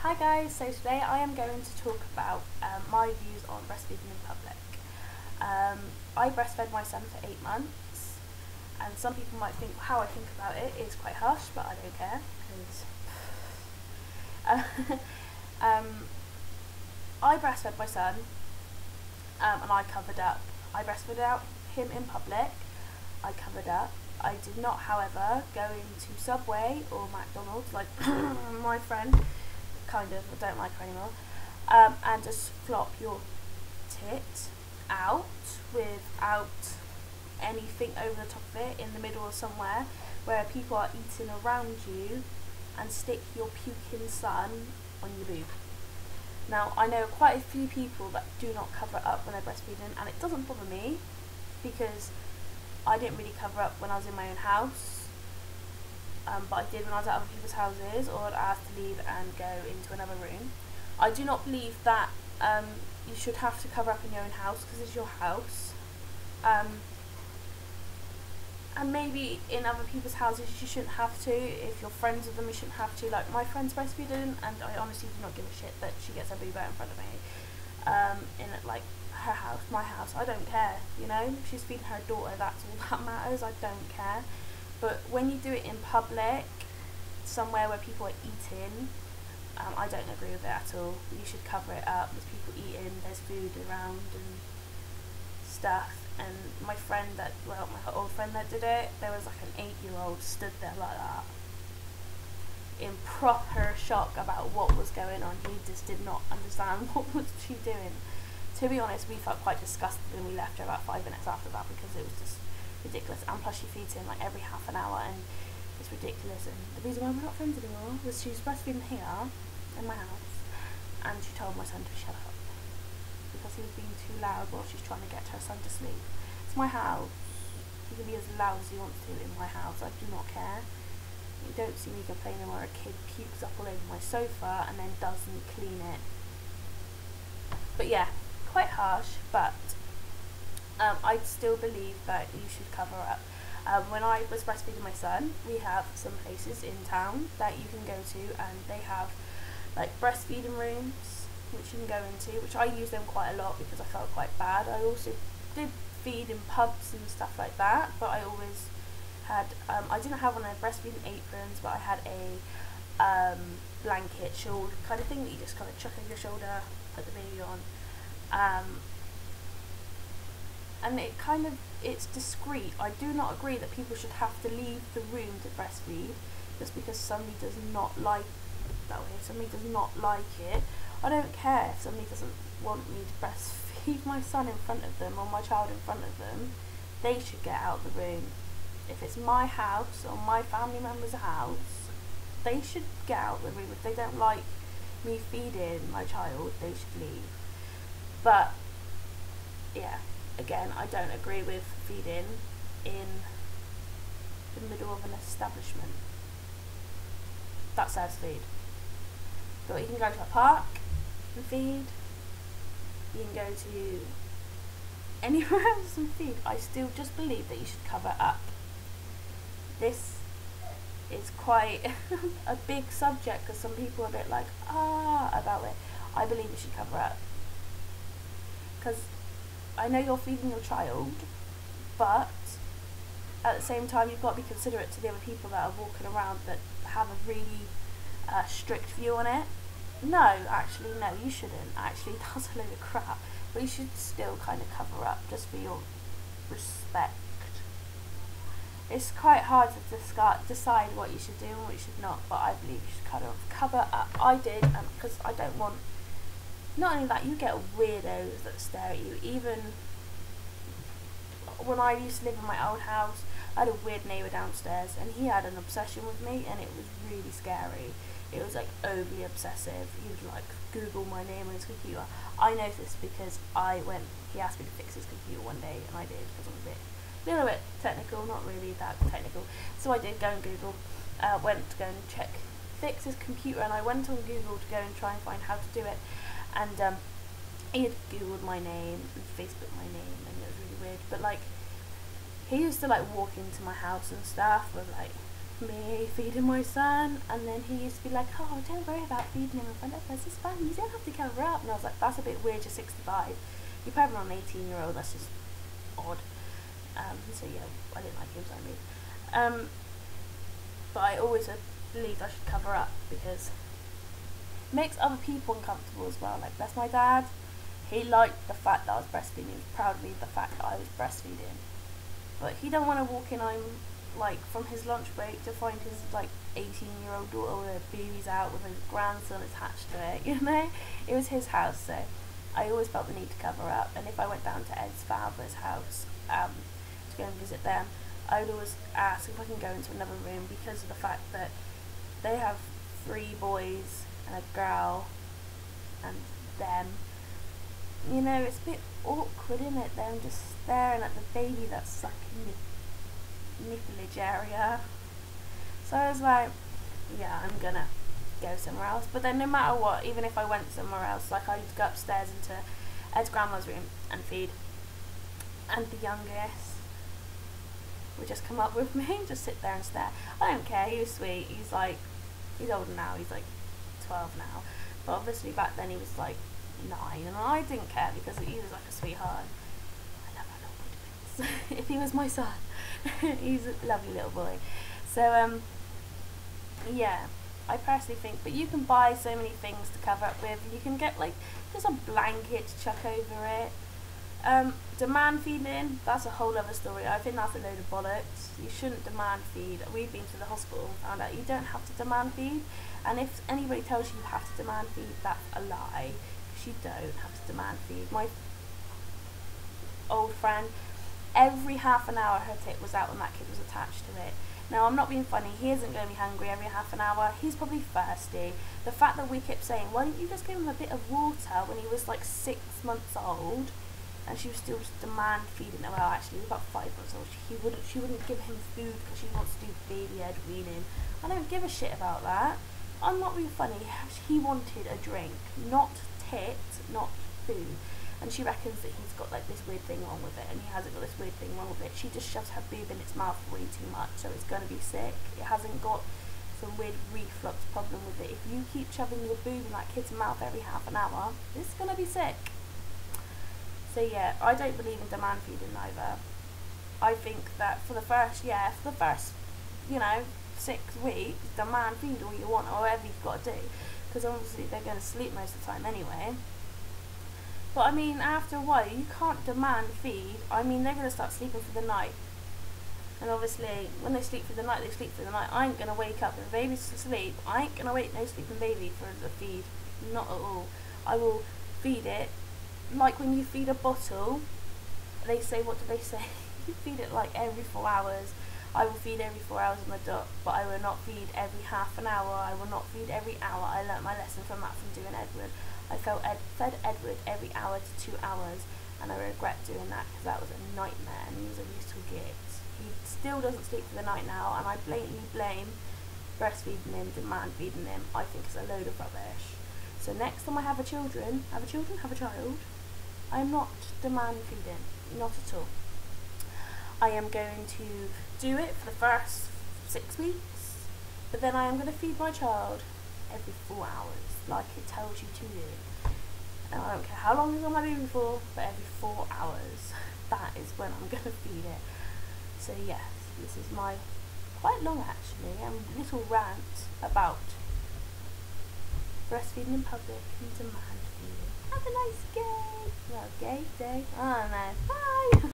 Hi guys, so today I am going to talk about my views on breastfeeding in public. I breastfed my son for 8 months, and some people might think how I think about it is quite harsh, but I don't care because I breastfed my son and I covered up. I breastfed out him in public, I covered up. I did not, however, go into Subway or McDonald's like my friend, kind of, I don't like her anymore, and just flop your tit out without anything over the top of it in the middle or somewhere where people are eating around you and stick your puking son on your boob. Now, I know quite a few people that do not cover it up when they're breastfeeding, and it doesn't bother me because I didn't really cover up when I was in my own house. But I did when I was at other people's houses, or I'd ask to leave and go into another room. I do not believe that you should have to cover up in your own house because it's your house. And maybe in other people's houses you shouldn't have to. If you're friends with them, you shouldn't have to. Like my friend's breastfeeding, and I honestly do not give a shit that she gets her boob out in front of me. In like her house, my house, I don't care. You know, she's feeding her daughter. That's all that matters. I don't care. But when you do it in public, somewhere where people are eating, I don't agree with it at all. You should cover it up. There's people eating, there's food around and stuff. And my old friend that did it, there was like an 8-year-old stood there like that, in proper shock about what was going on. He just did not understand what was she doing. To be honest, we felt quite disgusted and we left her about 5 minutes after that because it was just ridiculous. And plus she feeds him like every half an hour and it's ridiculous. And the reason why we're not friends anymore was she was breastfeeding here in my house and she told my son to shut up because he was being too loud while she's trying to get her son to sleep. It's my house. He can be as loud as he wants to in my house. I do not care. You don't see me complaining where a kid pukes up all over my sofa and then doesn't clean it. But yeah, quite harsh, but I still believe that you should cover up. When I was breastfeeding my son, we have some places in town that you can go to, and they have like breastfeeding rooms which you can go into, which I use them quite a lot because I felt quite bad. I also did feed in pubs and stuff like that, but I always had I didn't have one of the breastfeeding aprons, but I had a blanket shawl kind of thing that you just kind of chuck over your shoulder, put the baby on, and it's discreet. I do not agree that people should have to leave the room to breastfeed just because somebody does not like it that way. If somebody does not like it, I don't care if somebody doesn't want me to breastfeed my son in front of them or my child in front of them. They should get out of the room. If it's my house or my family member's house, they should get out of the room. If they don't like me feeding my child, they should leave. But yeah, again, I don't agree with feeding in the middle of an establishment that serves food. But you can go to a park and feed. You can go to anywhere else and feed. I still just believe that you should cover up. This is quite a big subject because some people are a bit like about it. I believe you should cover up because I know you're feeding your child, but at the same time you've got to be considerate to the other people that are walking around that have a really strict view on it. No, you shouldn't. Actually, that's a load of crap. But you should still kind of cover up just for your respect. It's quite hard to decide what you should do and what you should not, but I believe you should cover up. I did, because I don't want. Not only that, you get weirdos that stare at you. Even when I used to live in my old house, I had a weird neighbour downstairs and he had an obsession with me and it was really scary. It was like overly obsessive. He would like Google my name on his computer. I know this because he asked me to fix his computer one day and I did because I'm a little bit technical, not really that technical. So I did go and Google, went to go and fix his computer, and I went on Google to go and try and find how to do it. And he had Googled my name and Facebook my name, and it was really weird. But like, he used to like walk into my house and stuff with like me feeding my son, and then he used to be like, oh, don't worry about feeding him in front of us, it's fine, you don't have to cover up. And I was like, that's a bit weird, you're 65, you're pregnant on an 18-year-old, that's just odd. So yeah, I didn't like him, so I moved. But I always believed I should cover up because it makes other people uncomfortable as well. Like, that's my dad. He liked the fact that I was breastfeeding. He was proud of me the fact that I was breastfeeding. But he don't want to walk in home, like, from his lunch break to find his, like, 18-year-old daughter with her babies out with his grandson attached to it, you know? It was his house, so I always felt the need to cover up. And if I went down to Ed's father's house to go and visit them, I would always ask if I can go into another room because of the fact that they have 3 boys and a girl and them. You know, it's a bit awkward, isn't it? Them just staring at the baby that's sucking the nipplage area. So I was like, yeah, I'm gonna go somewhere else. But then no matter what, even if I went somewhere else, like I'd go upstairs into Ed's grandma's room and feed. And the youngest would just come up with me, just sit there and stare. I don't care, he was sweet. He's older now, he's like 12 now. But obviously back then he was like 9, and I didn't care because he was like a sweetheart. I love our little boy twins. If he was my son, he's a lovely little boy. So yeah, I personally think, but you can buy so many things to cover up with. You can get like just a blanket to chuck over it. Demand feeding, that's a whole other story. I think that's a load of bollocks. You shouldn't demand feed. We've been to the hospital and found out you don't have to demand feed, and if anybody tells you you have to demand feed, that's a lie, because you don't have to demand feed. My old friend, every half an hour her tit was out and that kid was attached to it. Now, I'm not being funny, he isn't going to be hungry every half an hour, he's probably thirsty. The fact that we kept saying, why don't you just give him a bit of water when he was like 6 months old, and she was still just demand feeding him. Well, actually, he was about 5 months old. She wouldn't give him food because she wants to do baby Ed weaning. I don't give a shit about that. I'm not being funny. He wanted a drink, not tit, not food. And she reckons that he's got like this weird thing wrong with it, and he hasn't got this weird thing wrong with it. She just shoves her boob in its mouth way too much, so it's going to be sick. It hasn't got some weird reflux problem with it. If you keep shoving your boob in that kid's mouth every half an hour, it's going to be sick. So yeah, I don't believe in demand feeding either. I think that for the first, you know, 6 weeks, demand feed all you want, or whatever you've got to do, because obviously they're going to sleep most of the time anyway. But I mean, after a while, you can't demand feed. I mean, they're going to start sleeping for the night. And obviously, when they sleep for the night, they sleep for the night. I ain't going to wake up. If the baby's asleep, I ain't going to wake no sleeping baby for the feed. Not at all. I will feed it. Like when you feed a bottle, they say, what do they say? You feed it like every 4 hours. I will feed every 4 hours on the dot, but I will not feed every half an hour. I will not feed every hour. I learnt my lesson from that from doing Edward. I fed Edward every hour to 2 hours, and I regret doing that because that was a nightmare, and he was a little git. He still doesn't sleep for the night now, and I blatantly blame breastfeeding him, demand feeding him. I think it's a load of rubbish. So next time I have a child, I am not demand feeding, not at all. I am going to do it for the first 6 weeks, but then I am going to feed my child every 4 hours, like it tells you to do. And I don't care how long it's on my baby for, but every 4 hours, that is when I'm going to feed it. So yes, this is my quite long actually, little rant about breastfeeding in public and demand feeding. Have a nice day. Well, gay day. I don't know. Bye.